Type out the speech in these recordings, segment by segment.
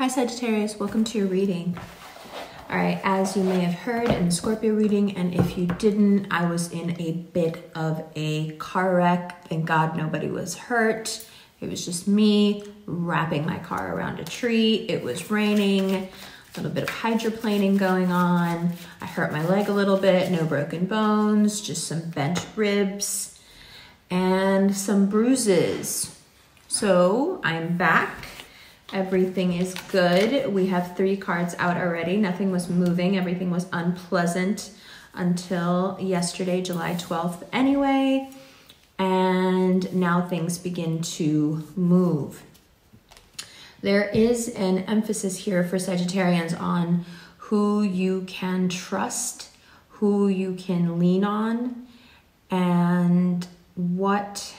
Hi Sagittarius, welcome to your reading. All right, as you may have heard in the Scorpio reading, and if you didn't, I was in a bit of a car wreck. Thank God nobody was hurt. It was just me wrapping my car around a tree. It was raining, a little bit of hydroplaning going on. I hurt my leg a little bit, no broken bones, just some bent ribs and some bruises. So I'm back. Everything is good. We have 3 cards out already. Nothing was moving. Everything was unpleasant until yesterday, July 12th anyway. And now things begin to move. There is an emphasis here for Sagittarians on who you can trust, who you can lean on, and what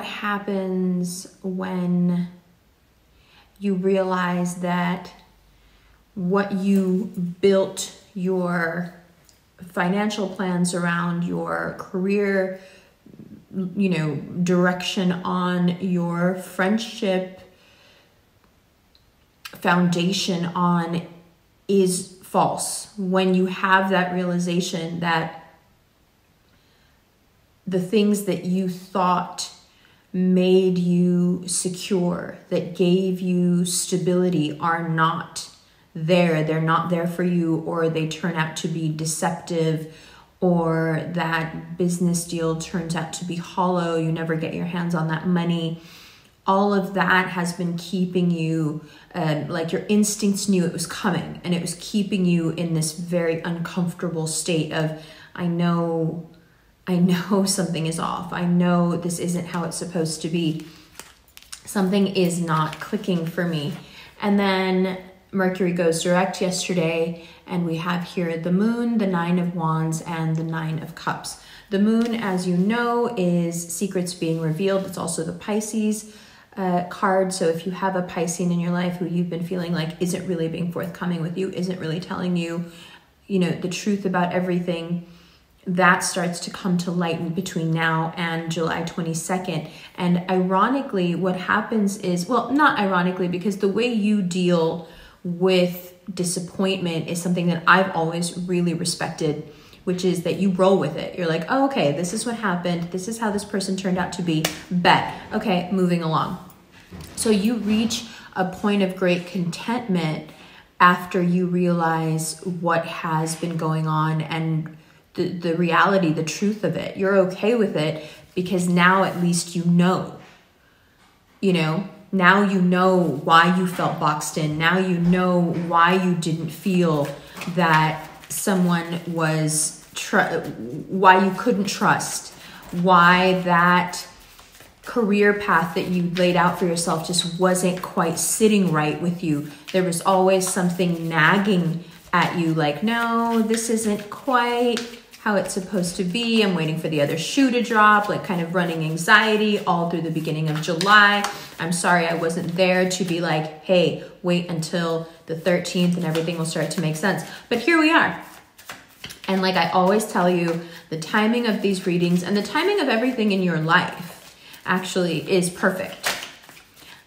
happens when you realize that what you built your financial plans around, your career, direction on, your friendship foundation on is false. When you have that realization that the things that you thought made you secure, that gave you stability, are not there. They're not there for you, or they turn out to be deceptive, or that business deal turns out to be hollow. You never get your hands on that money. All of that has been keeping you, like your instincts knew it was coming, and it was keeping you in this very uncomfortable state of, I know something is off. I know this isn't how it's supposed to be. Something is not clicking for me. And then Mercury goes direct yesterday, and we have here the Moon, the 9 of Wands, and the 9 of Cups. The Moon, as you know, is secrets being revealed. It's also the Pisces card. So if you have a Piscean in your life who you've been feeling like isn't really being forthcoming with you, isn't really telling you, the truth about everything, that starts to come to light between now and July 22nd. And ironically, what happens is, well, not ironically, because the way you deal with disappointment is something that I've always really respected, which is that you roll with it. You're like, oh, okay, this is what happened. This is how this person turned out to be. Bet. Okay, moving along. So you reach a point of great contentment after you realize what has been going on and the reality, the truth of it. You're okay with it because now at least now you know why you felt boxed in. Now you know why you didn't feel that someone was, why you couldn't trust, why that career path that you laid out for yourself just wasn't quite sitting right with you. There was always something nagging at you like, no, this isn't quite how it's supposed to be. I'm waiting for the other shoe to drop, like kind of running anxiety all through the beginning of July. I'm sorry I wasn't there to be like, hey, wait until the 13th and everything will start to make sense. But here we are. And like I always tell you, the timing of these readings and the timing of everything in your life actually is perfect.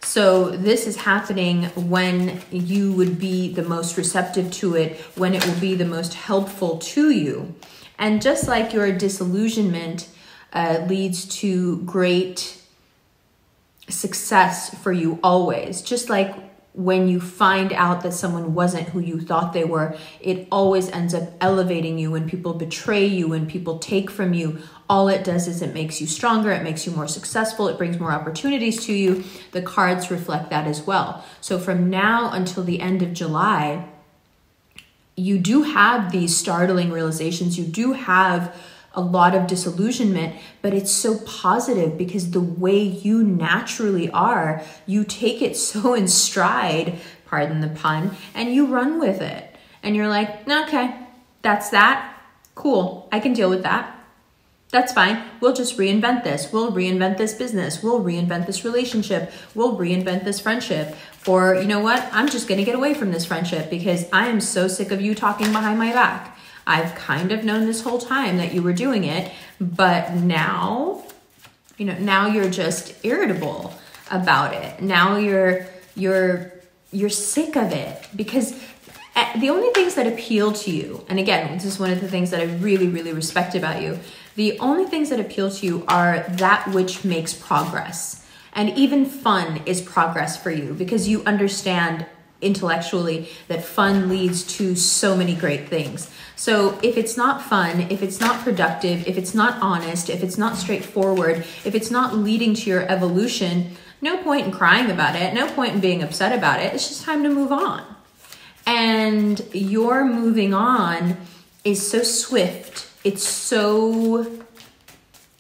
So this is happening when you would be the most receptive to it, when it will be the most helpful to you. And just like your disillusionment leads to great success for you always, just like when you find out that someone wasn't who you thought they were, it always ends up elevating you. When people betray you, when people take from you, all it does is it makes you stronger, it makes you more successful, it brings more opportunities to you. The cards reflect that as well. So from now until the end of July, you do have these startling realizations. You do have a lot of disillusionment, but it's so positive because the way you naturally are, you take it so in stride, pardon the pun, and you run with it. And you're like, okay, that's that. Cool, I can deal with that. That's fine. We'll just reinvent this. We'll reinvent this business. We'll reinvent this relationship. We'll reinvent this friendship. Or you know what? I'm just going to get away from this friendship because I am so sick of you talking behind my back. I've kind of known this whole time that you were doing it, but now now you're just irritable about it. Now you're sick of it, because the only things that appeal to you, and again, this is one of the things that I really, really respect about you, the only things that appeal to you are that which makes progress. And even fun is progress for you, because you understand intellectually that fun leads to so many great things. So if it's not fun, if it's not productive, if it's not honest, if it's not straightforward, if it's not leading to your evolution, no point in crying about it, no point in being upset about it. It's just time to move on. And your moving on is so swift. It's so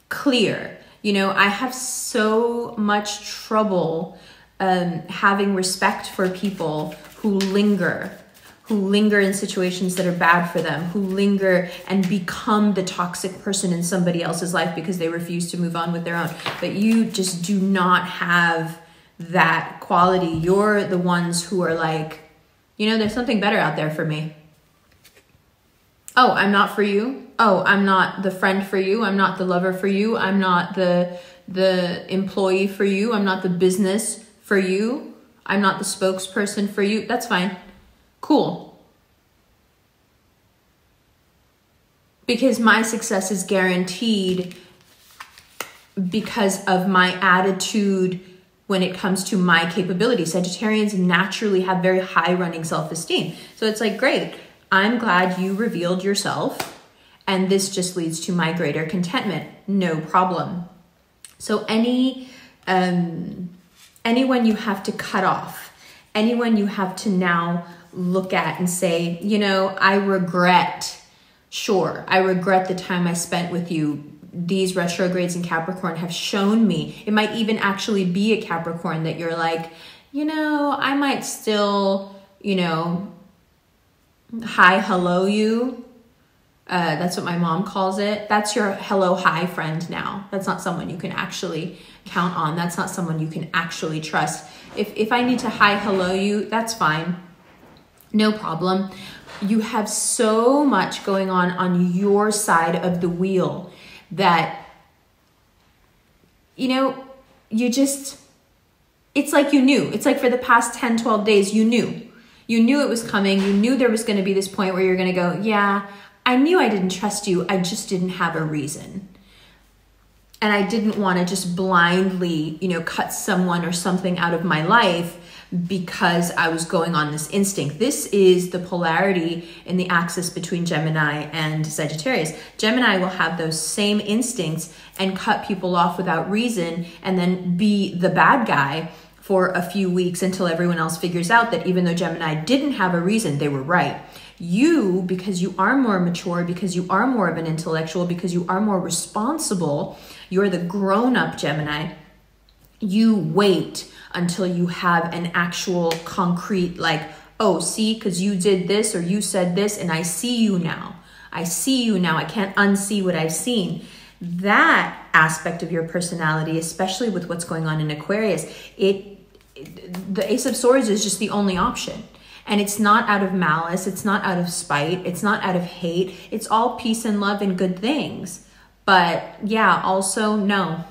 clear. I have so much trouble having respect for people who linger in situations that are bad for them, who linger and become the toxic person in somebody else's life because they refuse to move on with their own. But you just do not have that quality. You're the ones who are like, there's something better out there for me. Oh, I'm not for you. Oh, I'm not the friend for you. I'm not the lover for you. I'm not the employee for you. I'm not the business for you. I'm not the spokesperson for you. That's fine. Cool. Because my success is guaranteed because of my attitude when it comes to my capability. Sagittarians naturally have very high running self-esteem. So it's like, great, I'm glad you revealed yourself, and this just leads to my greater contentment. No problem. So anyone you have to cut off, anyone you have to now look at and say, I regret the time I spent with you. These retrogrades in Capricorn have shown me, it might even actually be a Capricorn that you're like, I might still, hi, hello you. That's what my mom calls it. That's your hello, hi friend now. That's not someone you can actually count on. That's not someone you can actually trust. If I need to hi, hello you, that's fine. No problem. You have so much going on your side of the wheel that, it's like you knew. It's like for the past 10, 12 days, you knew. You knew it was coming. You knew there was going to be this point where you're going to go, yeah, I knew I didn't trust you. I just didn't have a reason. And I didn't want to just blindly, cut someone or something out of my life because I was going on this instinct. This is the polarity in the axis between Gemini and Sagittarius. Gemini will have those same instincts and cut people off without reason and then be the bad guy for a few weeks until everyone else figures out that even though Gemini didn't have a reason, they were right. You, because you are more mature, because you are more of an intellectual, because you are more responsible, you're the grown-up Gemini, you wait until you have an actual concrete, like, oh, see, because you did this or you said this and I see you now. I see you now. I can't unsee what I've seen. That aspect of your personality, especially with what's going on in Aquarius, the Ace of Swords is just the only option. And it's not out of malice. It's not out of spite. It's not out of hate. It's all peace and love and good things. But yeah, also no.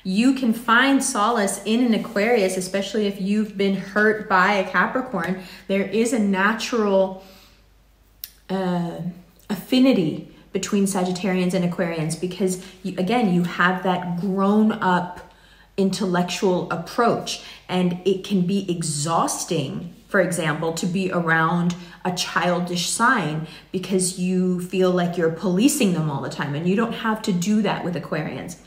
You can find solace in an Aquarius, especially if you've been hurt by a Capricorn. There is a natural affinity between Sagittarians and Aquarians because, you have that grown-up intellectual approach, and it can be exhausting, for example, to be around a childish sign because you feel like you're policing them all the time, and you don't have to do that with Aquarians.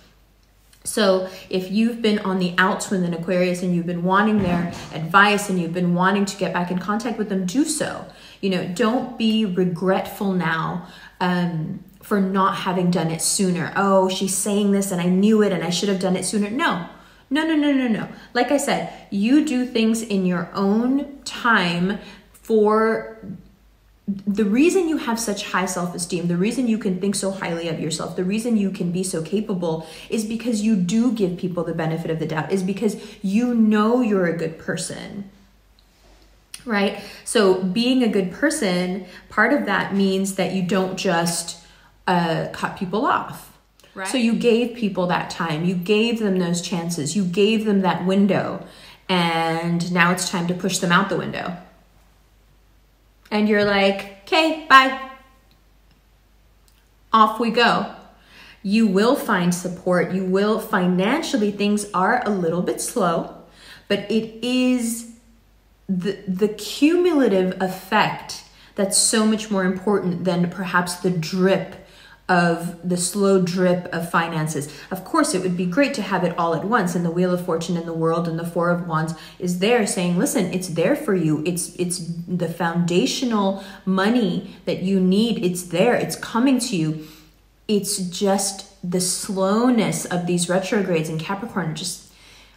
So if you've been on the outs with an Aquarius and you've been wanting their advice and you've been wanting to get back in contact with them, do so. Don't be regretful now for not having done it sooner. Oh, she's saying this and I knew it and I should have done it sooner. No. Like I said, you do things in your own time. For the reason you have such high self-esteem, the reason you can think so highly of yourself, the reason you can be so capable is because you do give people the benefit of the doubt, is because you know you're a good person, right? So being a good person, part of that means that you don't just cut people off, So you gave people that time. You gave them those chances. You gave them that window. And now it's time to push them out the window. And you're like, okay, bye. Off we go. You will find support. You will financially, things are a little bit slow, but it is the cumulative effect that's so much more important than perhaps the slow drip of finances. Of course, it would be great to have it all at once, and the Wheel of Fortune and the World and the Four of Wands is there saying, listen, it's there for you. It's the foundational money that you need. It's there. It's coming to you. It's just the slowness of these retrogrades in Capricorn. Just,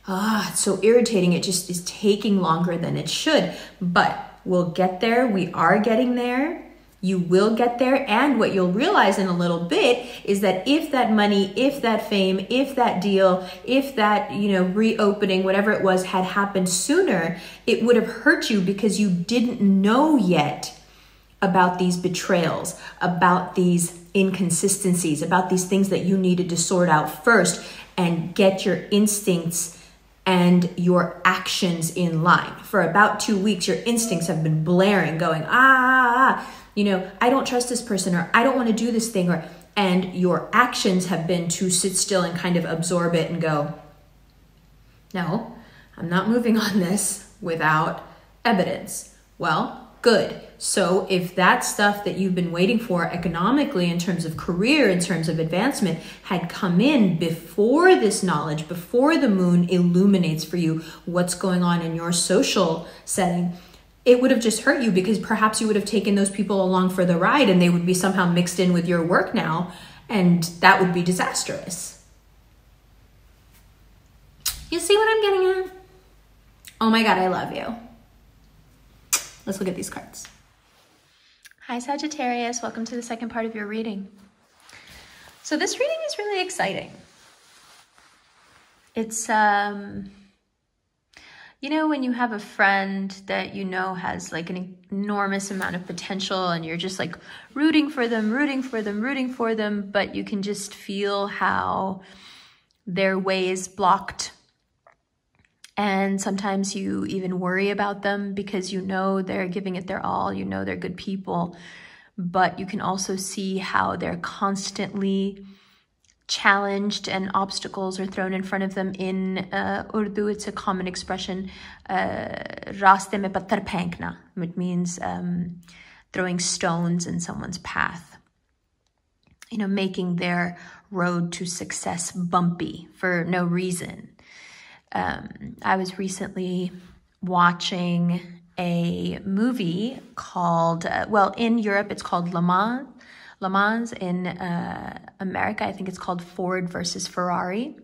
it's so irritating. It just is taking longer than it should. But we'll get there. We are getting there. You will get there. And what you'll realize in a little bit is that if that money, if that fame, if that deal, if that, reopening, whatever it was, had happened sooner, it would have hurt you because you didn't know yet about these betrayals, about these inconsistencies, about these things that you needed to sort out first and get your instincts and your actions in line. For about 2 weeks, your instincts have been blaring, going, I don't trust this person, or I don't want to do this thing, and your actions have been to sit still and kind of absorb it and go, no, I'm not moving on this without evidence. Well, good. So if that stuff that you've been waiting for economically, in terms of career, in terms of advancement, had come in before this knowledge, before the moon illuminates for you what's going on in your social setting, it would have just hurt you because perhaps you would have taken those people along for the ride and they would be somehow mixed in with your work now, and that would be disastrous. You see what I'm getting at? Oh my God, I love you. Let's look at these cards. Hi, Sagittarius. Welcome to the second part of your reading. So this reading is really exciting. It's, when you have a friend that has like an enormous amount of potential and you're just like rooting for them, but you can just feel how their way is blocked. And sometimes you even worry about them because they're giving it their all, they're good people, but you can also see how they're constantly challenged and obstacles are thrown in front of them. In Urdu, it's a common expression, raste mein patthar phenkna, which means throwing stones in someone's path, making their road to success bumpy for no reason. I was recently watching a movie called, in Europe, it's called Le Mans. Le Mans. In America, I think it's called Ford versus Ferrari,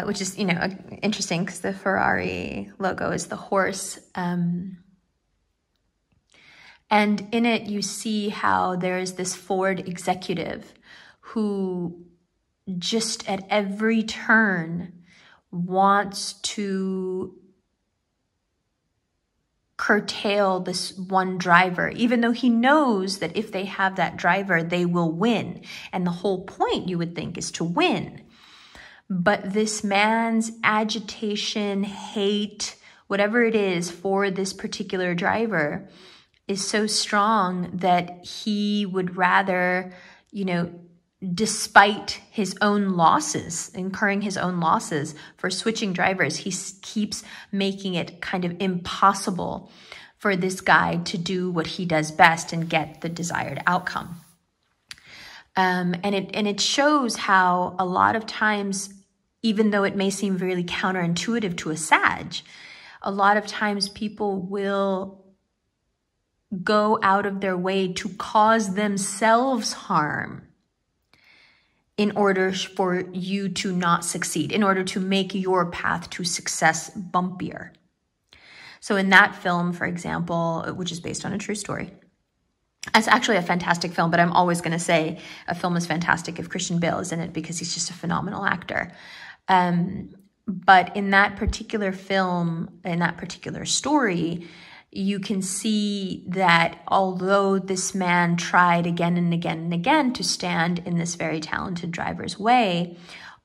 which is, interesting because the Ferrari logo is the horse. And in it, you see how there's this Ford executive who just at every turn wants to curtail this one driver, even though he knows that if they have that driver, they will win. And the whole point, you would think, is to win. But this man's agitation, hate, whatever it is for this particular driver is so strong that he would rather, despite his own losses, incurring his own losses for switching drivers, he keeps making it kind of impossible for this guy to do what he does best and get the desired outcome. And it shows how a lot of times, even though it may seem really counterintuitive to a Sag, a lot of times people will go out of their way to cause themselves harm in order for you to not succeed, in order to make your path to success bumpier. So in that film, for example, which is based on a true story, it's actually a fantastic film, but I'm always going to say a film is fantastic if Christian Bale is in it because he's just a phenomenal actor. But in that particular film, in that particular story, you can see that although this man tried again and again and again to stand in this very talented driver's way,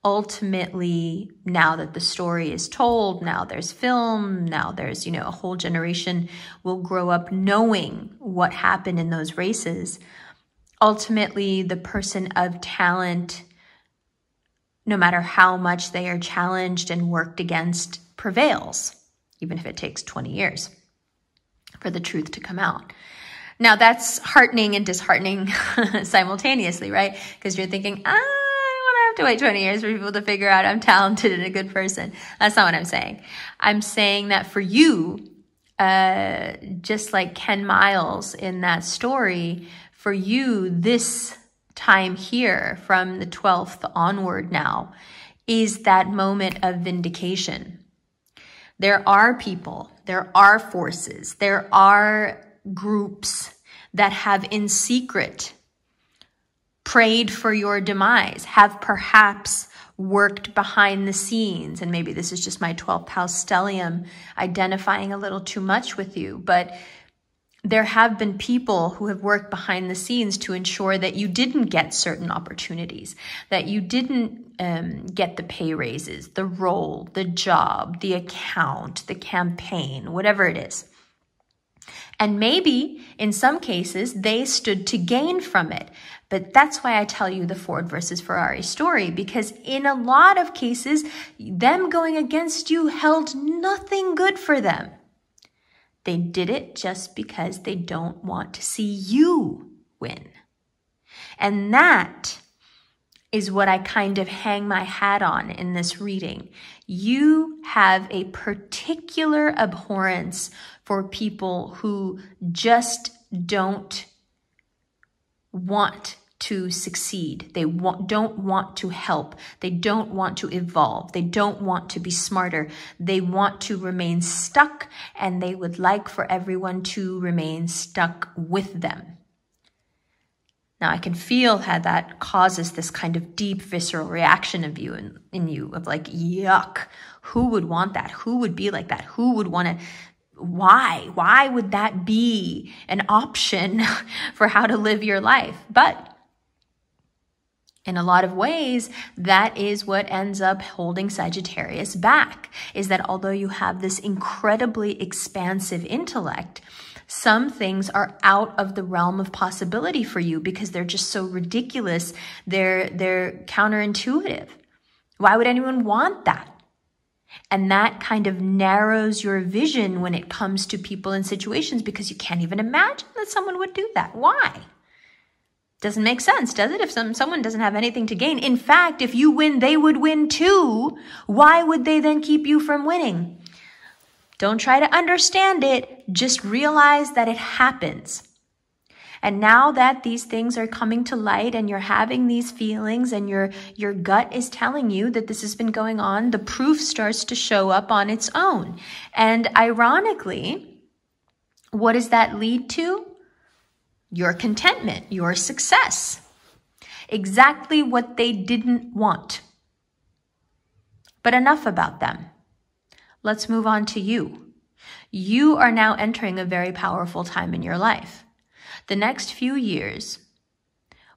ultimately, now that the story is told, now there's film, now there's, a whole generation will grow up knowing what happened in those races. Ultimately, the person of talent, no matter how much they are challenged and worked against, prevails, even if it takes 20 years for the truth to come out. Now, that's heartening and disheartening simultaneously, right? Because you're thinking, I don't want to have to wait 20 years for people to figure out I'm talented and a good person. That's not what I'm saying. I'm saying that for you, just like Ken Miles in that story, for you, this time here from the 12th onward now is that moment of vindication. There are people, there are forces, there are groups that have in secret prayed for your demise, have perhaps worked behind the scenes. And maybe this is just my 12th house stellium identifying a little too much with you, but there have been people who have worked behind the scenes to ensure that you didn't get certain opportunities, that you didn't get the pay raises, the role, the job, the account, the campaign, whatever it is. And maybe in some cases they stood to gain from it. But that's why I tell you the Ford versus Ferrari story, because in a lot of cases, them going against you held nothing good for them. They did it just because they don't want to see you win. And that is what I kind of hang my hat on in this reading. You have a particular abhorrence for people who just don't want to succeed. They don't want to help. They don't want to evolve. They don't want to be smarter. They want to remain stuck, and they would like for everyone to remain stuck with them. Now, I can feel how that causes this kind of deep visceral reaction of you in you of like, yuck, who would want that? Who would be like that? Who would want to? Why would that be an option for how to live your life? But in a lot of ways, that is what ends up holding Sagittarius back, is that although you have this incredibly expansive intellect, some things are out of the realm of possibility for you because they're just so ridiculous. They're counterintuitive. Why would anyone want that? And that kind of narrows your vision when it comes to people and situations because you can't even imagine that someone would do that. Why? Doesn't make sense, does it? If someone doesn't have anything to gain. In fact, if you win, they would win too. Why would they then keep you from winning? Don't try to understand it. Just realize that it happens. And now that these things are coming to light and you're having these feelings and your gut is telling you that this has been going on, the proof starts to show up on its own. And ironically, what does that lead to? Your contentment, your success. Exactly what they didn't want. But enough about them. Let's move on to you. You are now entering a very powerful time in your life. The next few years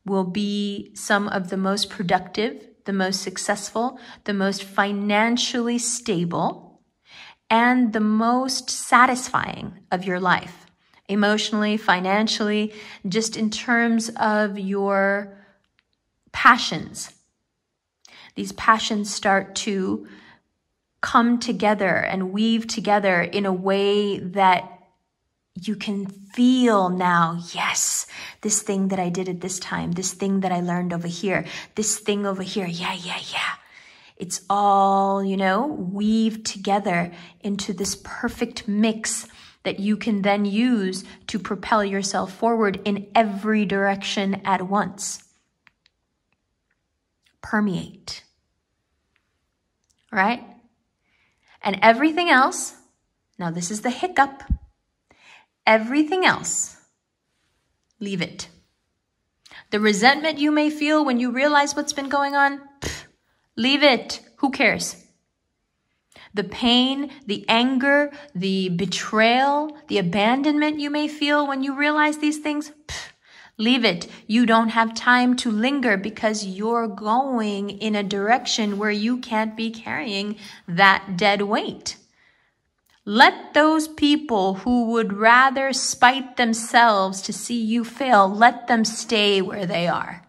will be some of the most productive, the most successful, the most financially stable, and the most satisfying of your life. Emotionally, financially, just in terms of your passions. These passions start to come together and weave together in a way that you can feel now, yes, this thing that I did at this time, this thing that I learned over here, this thing over here, yeah. It's all, weaved together into this perfect mix that you can then use to propel yourself forward in every direction at once. Permeate. Right? And everything else, now this is the hiccup, everything else, leave it. The resentment you may feel when you realize what's been going on, leave it. Who cares? The pain, the anger, the betrayal, the abandonment you may feel when you realize these things, leave it. You don't have time to linger because you're going in a direction where you can't be carrying that dead weight. Let those people who would rather spite themselves to see you fail, let them stay where they are.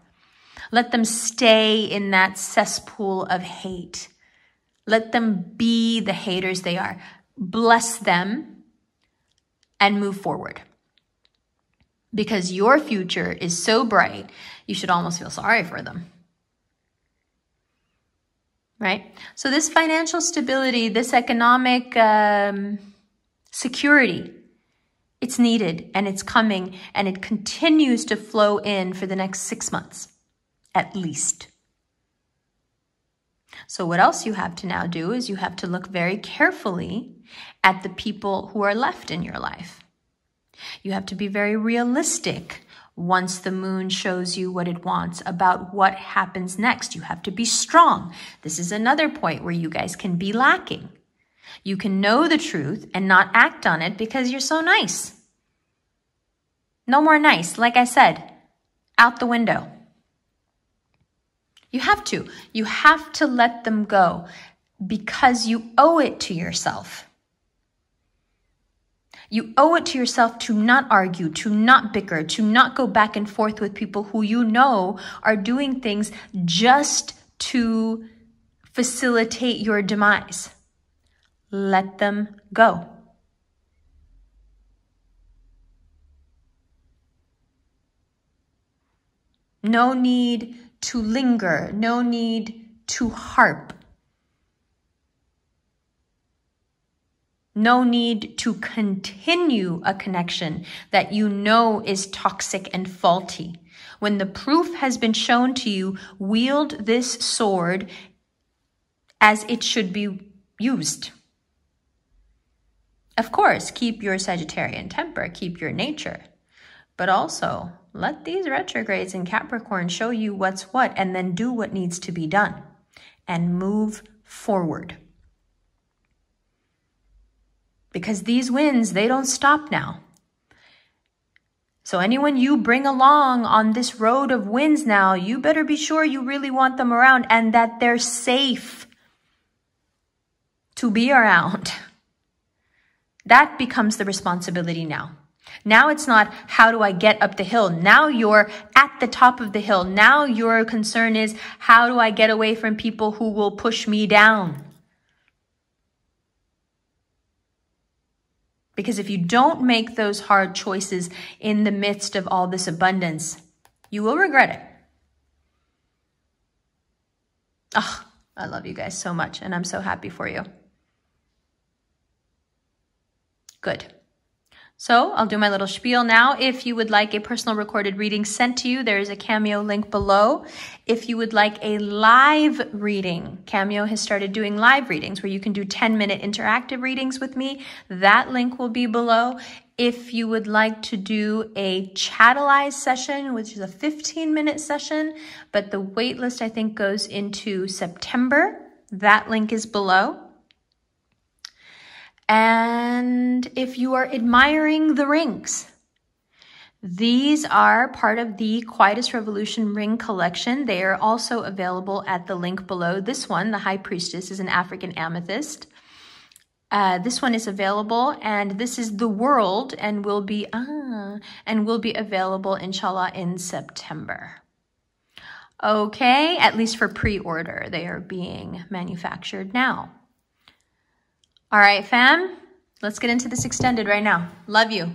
Let them stay in that cesspool of hate. Let them be the haters they are. Bless them and move forward. Because your future is so bright, you should almost feel sorry for them. Right? So this financial stability, this economic security, it's needed and it's coming and it continues to flow in for the next 6 months, at least. So what else you have to now do is you have to look very carefully at the people who are left in your life. You have to be very realistic once the moon shows you what it wants about what happens next. You have to be strong. This is another point where you guys can be lacking. You can know the truth and not act on it because you're so nice. No more nice. Like I said, out the window. You have to. You have to let them go because you owe it to yourself. You owe it to yourself to not argue, to not bicker, to not go back and forth with people who you know are doing things just to facilitate your demise. Let them go. No need to linger, no need to harp. No need to continue a connection that you know is toxic and faulty. When the proof has been shown to you, wield this sword as it should be used. Of course, keep your Sagittarian temper, keep your nature, but also let these retrogrades in Capricorn show you what's what and then do what needs to be done and move forward. Because these winds, they don't stop now. So anyone you bring along on this road of winds now, you better be sure you really want them around and that they're safe to be around. That becomes the responsibility now. Now it's not, how do I get up the hill? Now you're at the top of the hill. Now your concern is, how do I get away from people who will push me down? Because if you don't make those hard choices in the midst of all this abundance, you will regret it. Oh, I love you guys so much, and I'm so happy for you. Good. So I'll do my little spiel now. If you would like a personal recorded reading sent to you, there is a Cameo link below. If you would like a live reading, Cameo has started doing live readings where you can do 10-minute interactive readings with me. That link will be below. If you would like to do a Chatelize session, which is a 15-minute session, but the wait list I think goes into September, that link is below. And if you are admiring the rings, these are part of the Quietest Revolution ring collection. They are also available at the link below. This one, the High Priestess, is an African amethyst. This one is available, and this is the World, and will be available, inshallah, in September. Okay, at least for pre-order. They are being manufactured now. All right, fam, let's get into this extended right now. Love you.